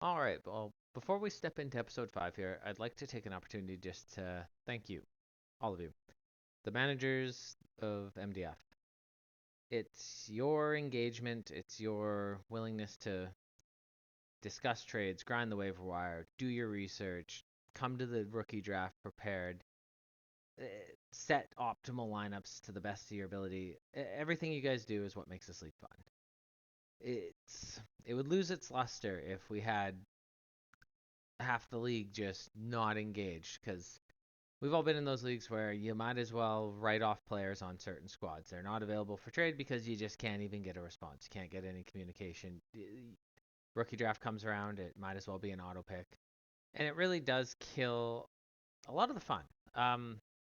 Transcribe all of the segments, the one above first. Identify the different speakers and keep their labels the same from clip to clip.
Speaker 1: All right. Well, before we step into episode 5 here, I'd like to take an opportunity just to thank you, all of you, the managers of MDF. It's your engagement, it's your willingness to discuss trades, grind the waiver wire, do your research, come to the rookie draft prepared, eh, set optimal lineups to the best of your ability. Everything you guys do is what makes this league fun. It would lose its luster if we had half the league just not engaged because we've all been in those leagues where you might as well write off players on certain squads. They're not available for trade because you just can't even get a response. You can't get any communication. Rookie draft comes around, it might as well be an auto pick. And it really does kill a lot of the fun.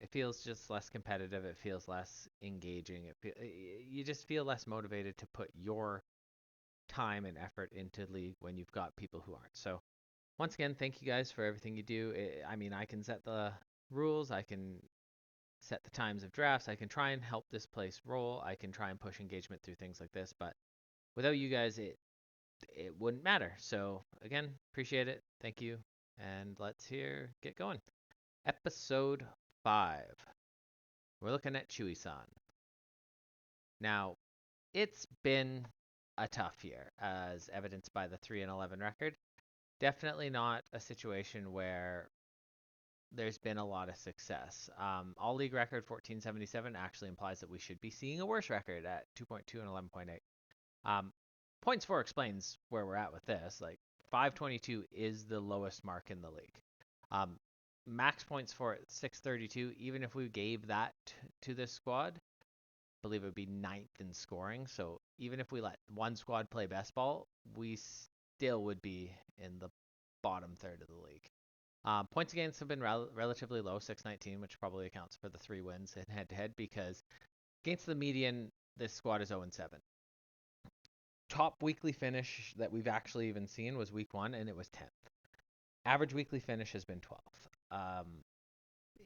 Speaker 1: It feels just less competitive. It feels less engaging. You just feel less motivated to put your time and effort into league when you've got people who aren't. So once again, thank you guys for everything you do. I mean, I can set the rules, I can set the times of drafts, I can try and help this place roll, I can try and push engagement through things like this, but without you guys, it wouldn't matter. So again, appreciate it. Thank you, and let's get going. Episode 5. We're looking at ChewieSan. Now, it's been a tough year, as evidenced by the 3-11 record. Definitely not a situation where there's been a lot of success. All league record 1477 actually implies that we should be seeing a worse record at 2.2 and 11.8. Points for explains where we're at with this. Like 522 is the lowest mark in the league. Um, Max points for it 632. Even if we gave that to this squad, I believe it would be ninth in scoring. So even if we let one squad play best ball, we still would be in the bottom third of the league. Points against have been relatively low, 619, which probably accounts for the 3 wins in head to head because against the median, this squad is 0-7. Top weekly finish that we've actually even seen was week 1, and it was 10th. Average weekly finish has been 12th.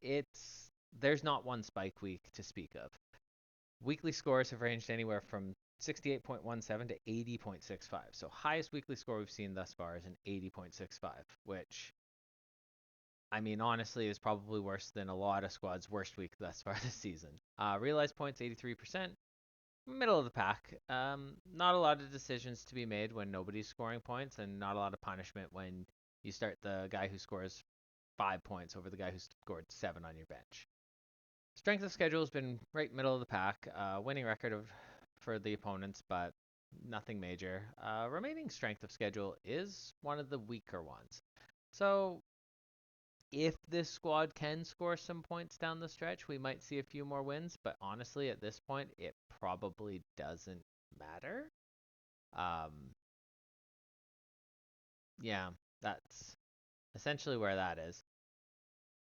Speaker 1: It's There's not one spike week to speak of. Weekly scores have ranged anywhere from 68.17 to 80.65. So highest weekly score we've seen thus far is an 80.65, which I mean, honestly, is probably worse than a lot of squads' worst week thus far this season. Realized points 83%, middle of the pack. Not a lot of decisions to be made when nobody's scoring points, and not a lot of punishment when you start the guy who scores 5 points over the guy who scored 7 on your bench. Strength of schedule has been right middle of the pack. Winning record for the opponents, but nothing major. Remaining strength of schedule is one of the weaker ones. So if this squad can score some points down the stretch, we might see a few more wins. But honestly, at this point, it probably doesn't matter. Um, yeah, that's essentially where that is.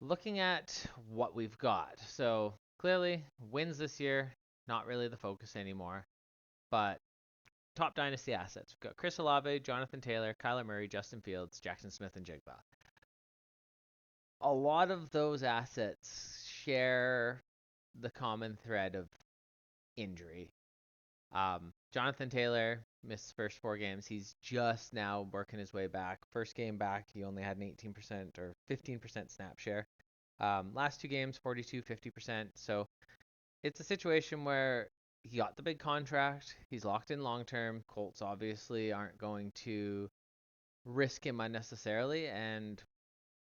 Speaker 1: Looking at what we've got. So clearly, wins this year, not really the focus anymore. But top dynasty assets. We've got Chris Olave, Jonathan Taylor, Kyler Murray, Justin Fields, Jackson Smith, and Jigba. A lot of those assets share the common thread of injury. Jonathan Taylor missed his first 4 games. He's just now working his way back. First game back, he only had an 18% or 15% snap share. Last 2 games, 42, 50%. So it's a situation where he got the big contract. He's locked in long term. Colts obviously aren't going to risk him unnecessarily. And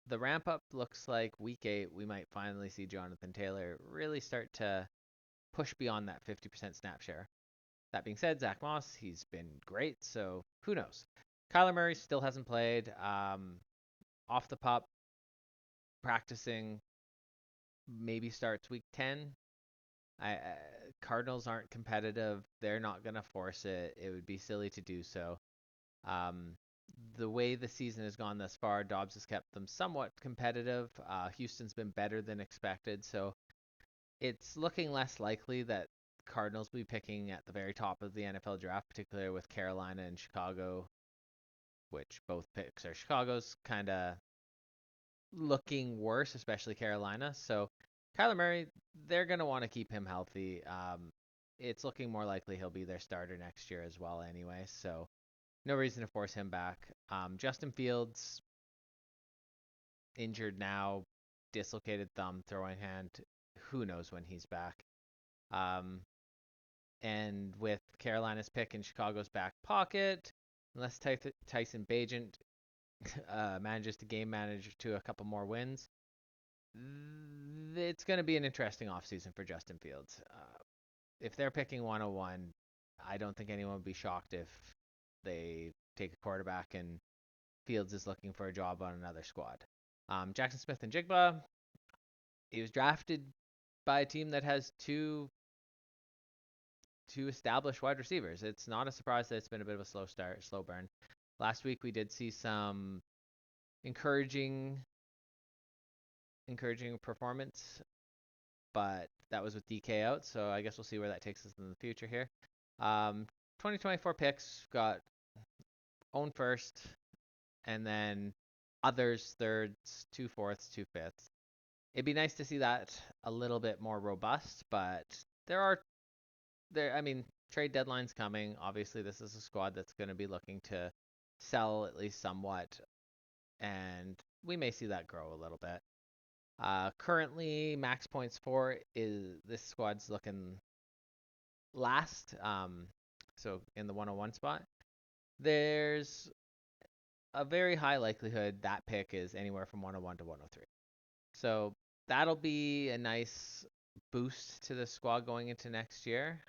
Speaker 1: the ramp up looks like week 8, we might finally see Jonathan Taylor really start to push beyond that 50% snap share. That being said, Zach Moss, he's been great, so who knows? Kyler Murray still hasn't played. Off the pup, practicing, maybe starts week 10. Cardinals aren't competitive. They're not going to force it. It would be silly to do so. Um, the way the season has gone thus far, Dobbs has kept them somewhat competitive. Houston's been better than expected, so it's looking less likely that Cardinals will be picking at the very top of the NFL draft, particularly with Carolina and Chicago, which both picks are Chicago's, kind of looking worse, especially Carolina. So Kyler Murray, they're going to want to keep him healthy. It's looking more likely he'll be their starter next year as well, anyway. So No reason to force him back. Justin Fields injured now, dislocated thumb, throwing hand. Who knows when he's back? Um, and with Carolina's pick in Chicago's back pocket, unless Tyson Bagent manages to game manage to a couple more wins, it's going to be an interesting offseason for Justin Fields. If they're picking 101, I don't think anyone would be shocked if they take a quarterback and Fields is looking for a job on another squad. Jackson Smith and Jigba, he was drafted by a team that has two established wide receivers. It's not a surprise that it's been a bit of a slow start, slow burn. Last week we did see some encouraging performance, but that was with DK out, so I guess we'll see where that takes us in the future here. 2024 picks got own first, and then others thirds, 2/4, 2/5. It'd be nice to see that a little bit more robust, but I mean, trade deadline's coming. Obviously, this is a squad that's going to be looking to sell at least somewhat, and we may see that grow a little bit. Currently, max points for is this squad's looking last. So in the 101 spot, there's a very high likelihood that pick is anywhere from 101 to 103. So that'll be a nice boost to the squad going into next year.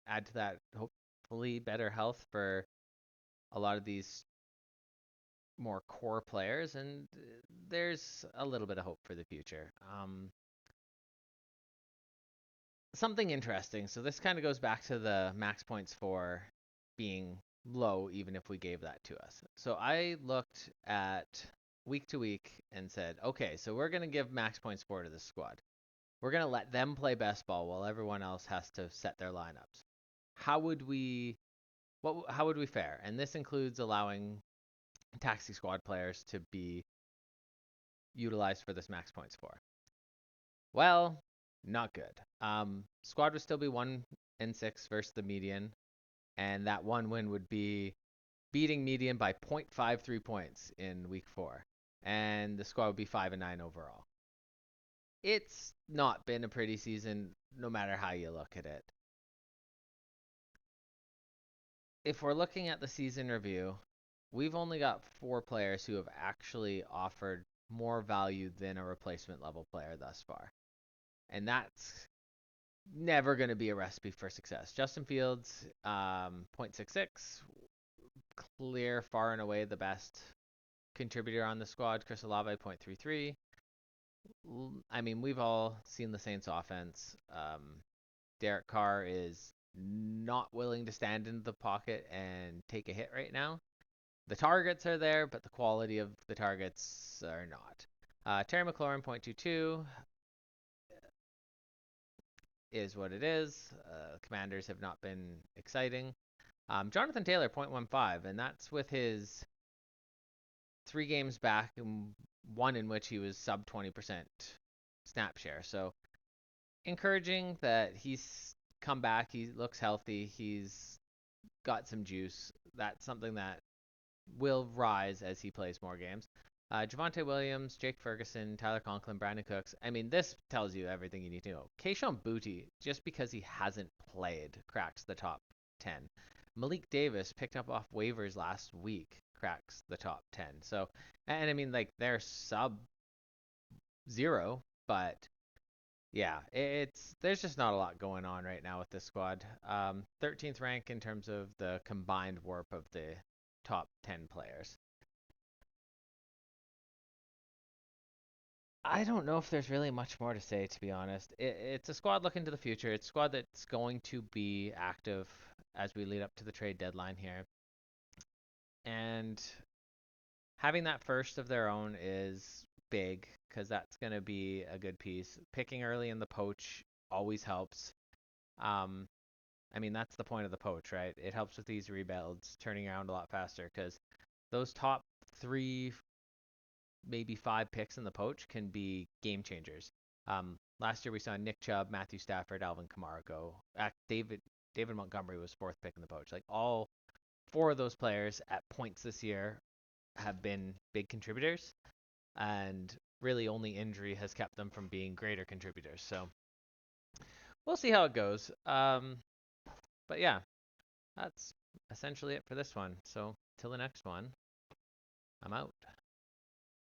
Speaker 1: Add to that, hopefully, better health for a lot of these more core players, and there's a little bit of hope for the future. Something interesting. So this kind of goes back to the max points for being low, even if we gave that to us. So I looked at week to week and said, okay, so we're going to give max points for to this squad. We're going to let them play best ball while everyone else has to set their lineups. How would we fare? And this includes allowing taxi squad players to be utilized for this max points for. Well, not good. Squad would still be 1-6 versus the median, and that one win would be beating median by 0.53 points in week 4, and the squad would be 5-9 overall. It's not been a pretty season, no matter how you look at it. If we're looking at the season review, we've only got 4 players who have actually offered more value than a replacement level player thus far. And that's never going to be a recipe for success. Justin Fields, 0.66, clear far and away the best contributor on the squad. Chris Olave, 0.33. I mean, we've all seen the Saints offense. Derek Carr is not willing to stand in the pocket and take a hit right now. The targets are there, but the quality of the targets are not. Terry McLaurin, 0.22, is what it is. Commanders have not been exciting. Jonathan Taylor, 0.15, and that's with his 3 games back, and one in which he was sub 20% snap share. So encouraging that he's come back. He looks healthy. He's got some juice. That's something that will rise as he plays more games. Javonte Williams, Jake Ferguson, Tyler Conklin, Brandon Cooks. I mean, this tells you everything you need to know. Kayshon Boutte, just because he hasn't played, cracks the top 10. Malik Davis, picked up off waivers last week, cracks the top 10. So, and I mean, like, they're sub 0, but yeah, there's just not a lot going on right now with this squad. 13th rank in terms of the combined warp of the top 10 players. I don't know if there's really much more to say, to be honest. It's a squad looking to the future. It's a squad that's going to be active as we lead up to the trade deadline here. And having that first of their own is big because that's going to be a good piece. Picking early in the poach always helps. I mean, that's the point of the poach, right? It helps with these rebuilds turning around a lot faster because those top 3, maybe 5 picks in the poach can be game changers. Last year we saw Nick Chubb, Matthew Stafford, Alvin Kamara go. David Montgomery was 4th pick in the poach. Like all 4 of those players at points this year have been big contributors, and really only injury has kept them from being greater contributors. So we'll see how it goes. But yeah, that's essentially it for this one. So till the next one, I'm out.